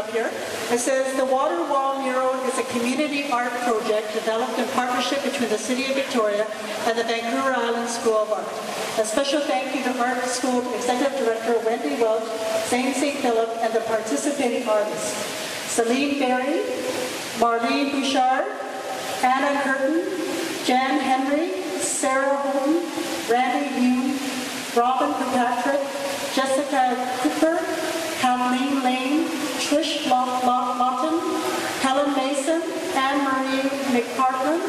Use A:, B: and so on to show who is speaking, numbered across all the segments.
A: up here. It says, the Water Wall Mural is a community art project developed in partnership between the City of Victoria and the Vancouver Island School of Art. A special thank you to Art School Executive Director Wendy Welch, St. Philip, and the participating artists. Celine Berry, Marlene Bouchard, Anna Curtin, Jan Henry, Sarah Holton, Randy Hume, Robin Kirkpatrick, Jessica Cooper, Kathleen Lane, Trish Lawton, Helen Mason, Anne-Marie McPartland,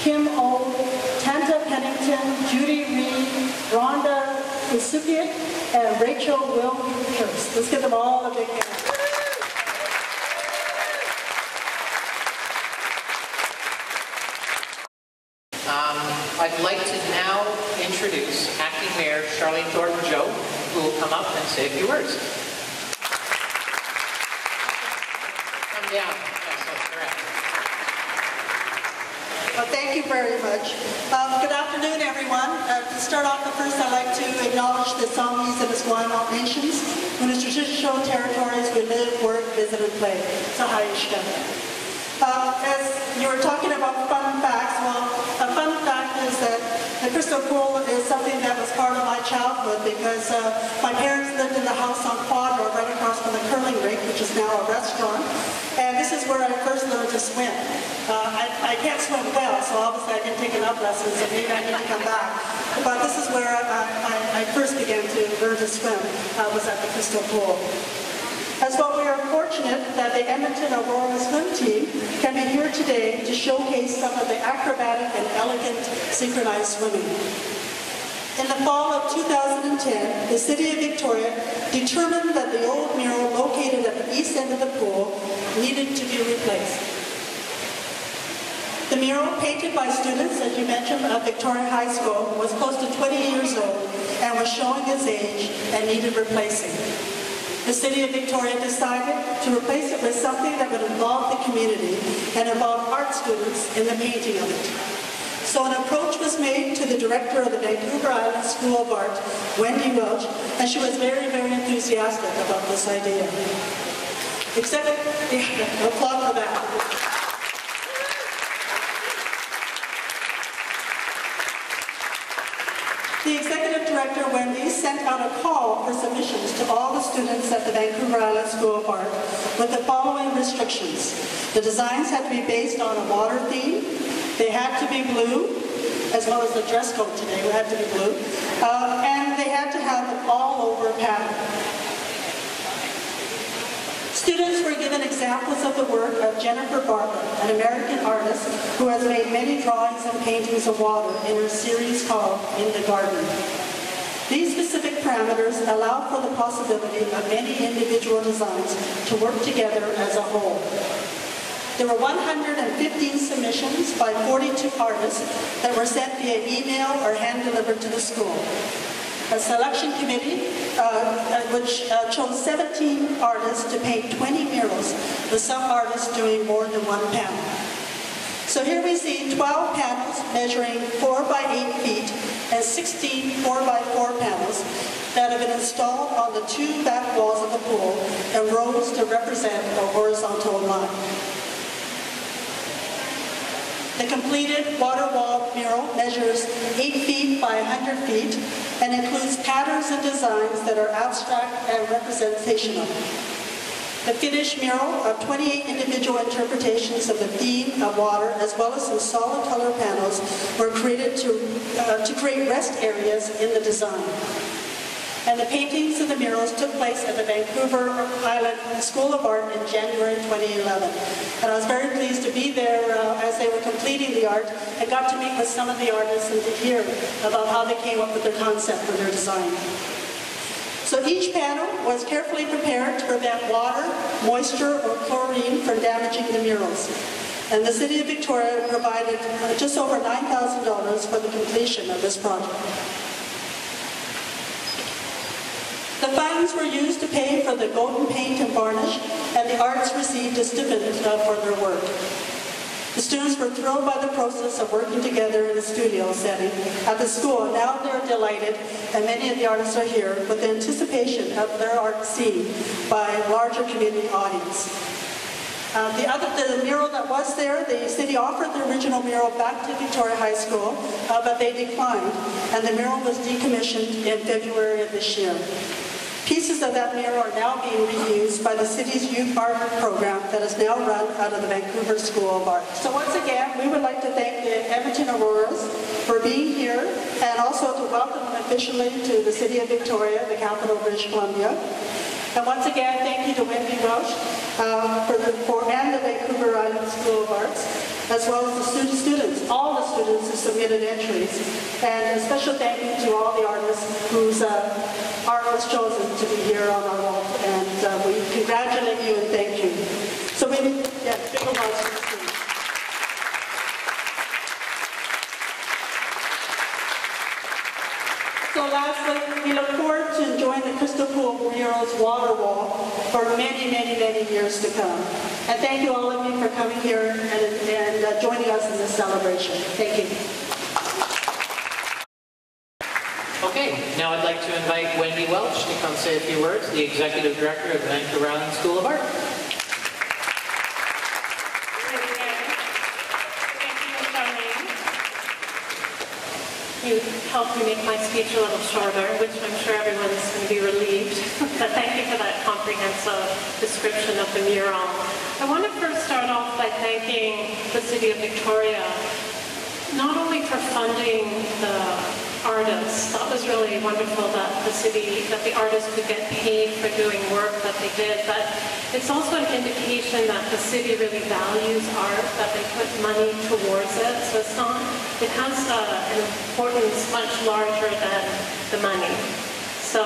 A: Kim O, Tanta Pennington, Judy Reed, Rhonda Isupiat, and Rachel Wilkins. Let's give them all a big hand.
B: I'd like to now introduce Acting Mayor Charlene Thornton-Joe, who will come up and say a few words. Come down. Yes, that's correct.
A: Well, thank you very much. Good afternoon, everyone. To start off, first I'd like to acknowledge the Songhees and Esquimalt nations, whose traditional territories we live, work, visit, and play. So, hi, as you were talking about fun facts, well, a fun fact is that the Crystal Pool is something that was part of my childhood because my parents lived in the house on Quad Road right across from the curling rink, which is now a restaurant. And this is where I first learned to swim. I can't swim well, so obviously I didn't take enough lessons, so maybe I need to come back. But this is where I first began to learn to swim, was at the Crystal Pool. As well, we are fortunate that the Edmonton Aurora swim team can be here today to showcase some of the acrobatic and elegant synchronized swimming. In the fall of 2010, the City of Victoria determined that the old mural located at the east end of the pool needed to be replaced. The mural, painted by students, as you mentioned, at Victoria High School, was close to 20 years old and was showing its age and needed replacing. The City of Victoria decided to replace it with something that would involve the community and involve art students in the painting of it. So an approach was made to the director of the Vancouver Island School of Art, Wendy Welch, and she was very, very enthusiastic about this idea. Applaud for that. The executive director, Wendy, sent out a call for submissions to all the students at the Vancouver Island School of Art with the following restrictions. The designs had to be based on a water theme. They had to be blue, as well as the dress code today had to be blue. And they had to have an all-over pattern. Students were given examples of the work of Jennifer Barber, an American artist who has made many drawings and paintings of water in her series called In the Garden. These specific parameters allow for the possibility of many individual designs to work together as a whole. There were 115 submissions by 42 artists that were sent via email or hand-delivered to the school. A selection committee which chose 17 artists to paint 20 murals, with some artists doing more than one panel. So here we see 12 panels measuring 4 by 8 feet and 16 4 by 4 panels that have been installed on the 2 back walls of the pool and rows to represent a horizontal line. The completed water wall mural measures 8 feet by 100 feet and includes patterns and designs that are abstract and representational. The finished mural of 28 individual interpretations of the theme of water, as well as some solid color panels, were created to create rest areas in the design. And the paintings of the murals took place at the Vancouver Island School of Art in January 2011. And I was very pleased to be there as they were completing the art and got to meet with some of the artists and to hear about how they came up with their concept for their design. So each panel was carefully prepared to prevent water, moisture, or chlorine from damaging the murals. And the City of Victoria provided just over $9,000 for the completion of this project. The funds were used to pay for the golden paint and varnish, and the artists received a stipend for their work. The students were thrilled by the process of working together in a studio setting at the school. Now they're delighted, and many of the artists are here, with the anticipation of their art seen by a larger community audience. The mural that was there, the city offered the original mural back to Victoria High School, but they declined, and the mural was decommissioned in February of this year. Pieces of that mural are now being reused by the city's youth art program that is now run out of the Vancouver School of Art. So once again, we would like to thank the Edmonton Auroras for being here, and also to welcome them officially to the city of Victoria, the capital of British Columbia. And once again, thank you to Wendy Roche and the Vancouver Island School of Arts, as well as the students, all the students who submitted entries. And a special thank you to all the artists whose art was chosen to be here on our wall. And we congratulate you and thank you. So maybe, yeah, big applause for the students. So lastly, we look forward to enjoying the Crystal Pool Mural's water wall for many, many, many years to come. And thank you all of you for coming here and joining us in this celebration. Thank you.
B: Okay, now I'd like to invite Wendy Welch to come say a few words, the Executive Director of the Vancouver Island School of Art.
C: You helped me make my speech a little shorter, which I'm sure everyone's going to be relieved. But thank you for that comprehensive description of the mural. I want to first start off by thanking the City of Victoria, not only for funding the artists. That was really wonderful that the artists could get paid for doing work that they did, but it's also an indication that the city really values art, that they put money towards it. So it has an importance much larger than the money. So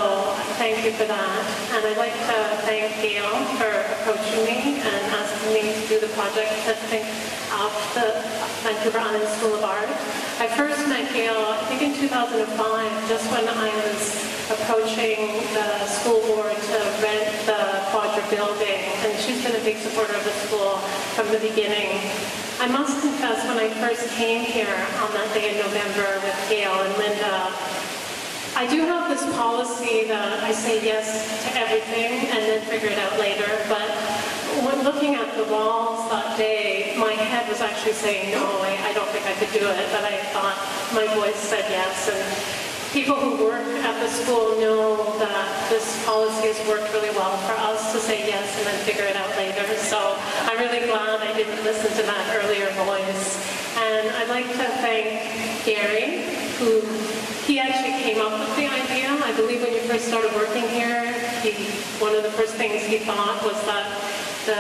C: thank you for that. And I'd like to thank Gail for approaching me and asking me to do the project testing of the Vancouver Island School of Art. I first met Gail, I think in 2005, just when I was approaching the school board to rent the Quadra building, and she's been a big supporter of the school from the beginning. I must confess, when I first came here on that day in November with Gail and Linda, I do have this policy that I say yes to everything and then figure it out later, but when looking at the walls that day, my head was actually saying, no, I don't think I could do it, but I thought my voice said yes. And people who work at the school know that this policy has worked really well for us to say yes and then figure it out later. So I'm really glad I didn't listen to that earlier voice. And I'd like to thank Gary, he actually came up with the idea. I believe when you first started working here, one of the first things he thought was that the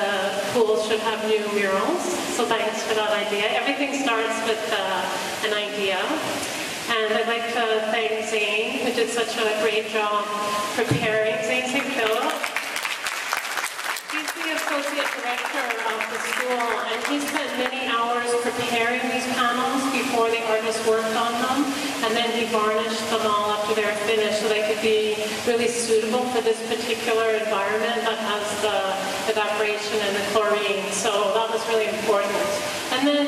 C: pool should have new murals. So thanks for that idea. Everything starts with an idea. And I'd like to thank Zane, who did such a great job preparing. Zane St. Philip. He's the associate director of the school, and he spent many hours preparing these panels before the artist worked on them, and then he varnished them all after they were finished so they could be really suitable for this particular environment that has the evaporation and the chlorine. So that was really important. And then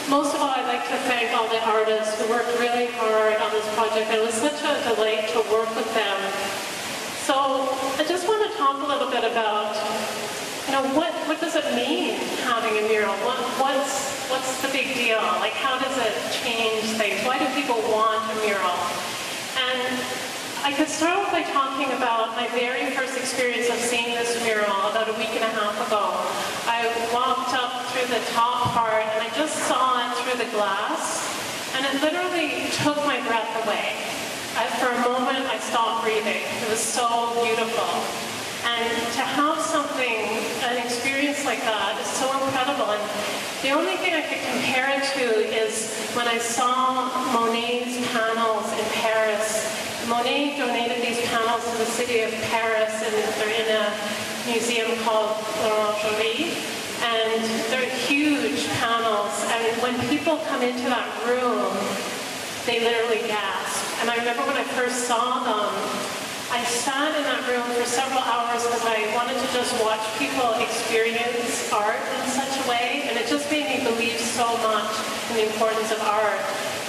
C: most of all, I'd like to thank all the artists who worked really hard on this project. It was such a delight to work with them. So I just want to talk a little bit about, what does it mean having a mural? What's the big deal? Like, how does it change things? Why do people want a mural? And I could start off by talking about my very first experience of seeing this mural about a week and a half ago. I walked up through the top part and I just saw it through the glass, and it literally took my breath away. For a moment, I stopped breathing. It was so beautiful. And to have an experience like that is so incredible. And the only thing I could compare it to is when I saw Monet's panels in Paris. Monet donated these panels to the city of Paris, and they're in a museum called l'Orangerie. And they're huge panels. And when people come into that room, they literally gasp. And I remember when I first saw them, I sat in that room for several hours because I wanted to just watch people experience art in such a away, and it just made me believe so much in the importance of art.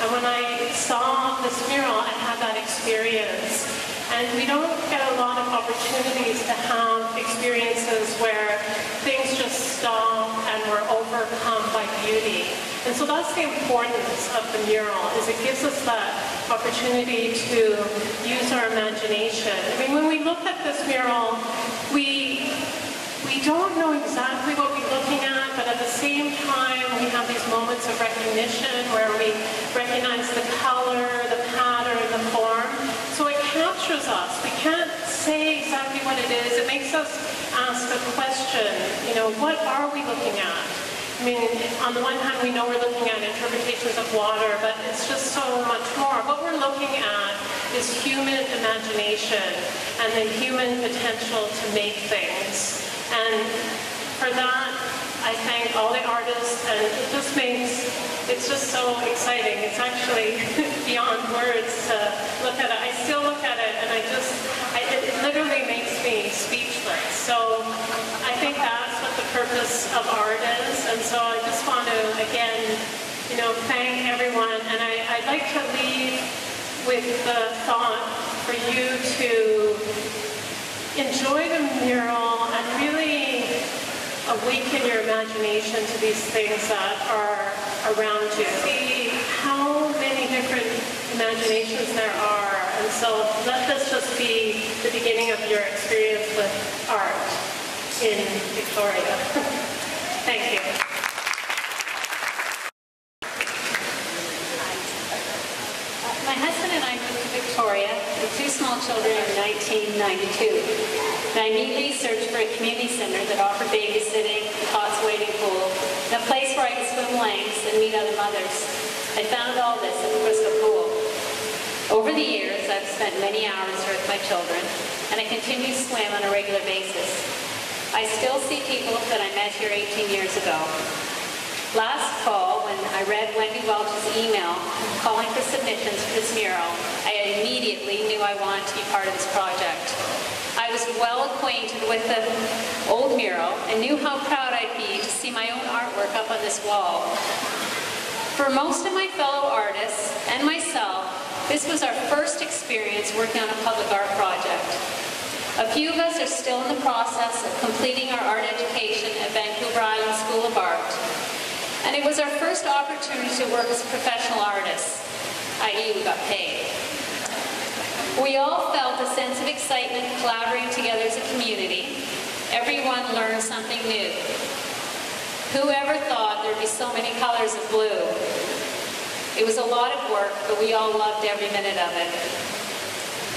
C: And when I saw this mural, I had that experience. And we don't get a lot of opportunities to have experiences where things just stop and we're overcome by beauty. And so that's the importance of the mural, is it gives us that opportunity to use our imagination. I mean, when we look at this mural, we don't know exactly what we're looking at, but at the same time, we have these moments of recognition where we recognize the color, the pattern, the form. So it captures us. We can't say exactly what it is. It makes us ask a question, you know, what are we looking at? I mean, on the one hand, we know we're looking at interpretations of water, but it's just so much more. What we're looking at is human imagination and the human potential to make things. And for that, I thank all the artists, and it's just so exciting. It's actually beyond words to look at it. I still look at it, and it literally makes me speechless. So I think that's what the purpose of art is. And so I just want to, again, you know, thank everyone. And I'd like to leave with the thought for you to enjoy the mural and really awaken your imagination to these things that are around you. See how many different imaginations there are. And so let this just be the beginning of your experience with art in Victoria. Thank you.
D: My husband and I moved to Victoria with 2 small children in 1992. And I immediately searched for a community center that offered babysitting, COTS waiting pool, and a place where I could swim lanes and meet other mothers. I found all this at the Crystal Pool. Over the years, I've spent many hours with my children, and I continue to swim on a regular basis. I still see people that I met here 18 years ago. Last fall, when I read Wendy Welch's email calling for submissions for this mural, I immediately knew I wanted to be part of this project. I was well acquainted with the old mural and knew how proud I'd be to see my own artwork up on this wall. For most of my fellow artists and myself, this was our first experience working on a public art project. A few of us are still in the process of completing our art education at Vancouver Island School of Art. And it was our first opportunity to work as professional artists, i.e. we got paid. We all felt a sense of excitement collaborating together as a community. Everyone learned something new. Whoever thought there'd be so many colors of blue? It was a lot of work, but we all loved every minute of it.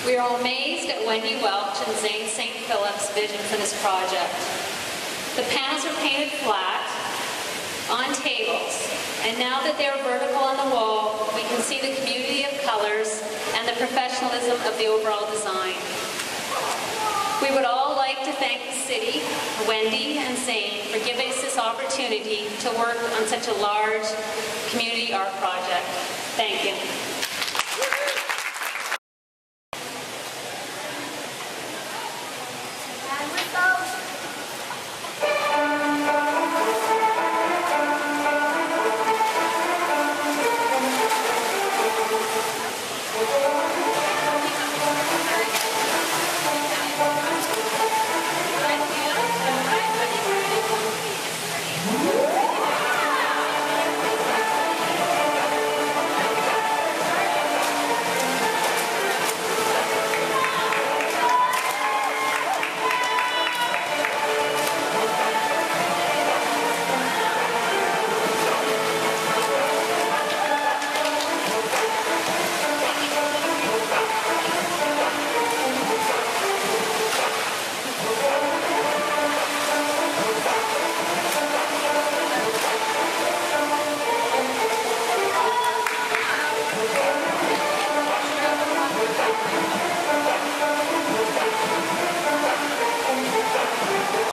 D: We are amazed at Wendy Welch and Zane St. Philip's vision for this project. The panels are painted flat, on tables, and now that they're vertical on the wall, we can see the community of colors and the professionalism of the overall design. We would all like to thank the city, Wendy and Zane, for giving us this opportunity to work on such a large community art project. Thank you.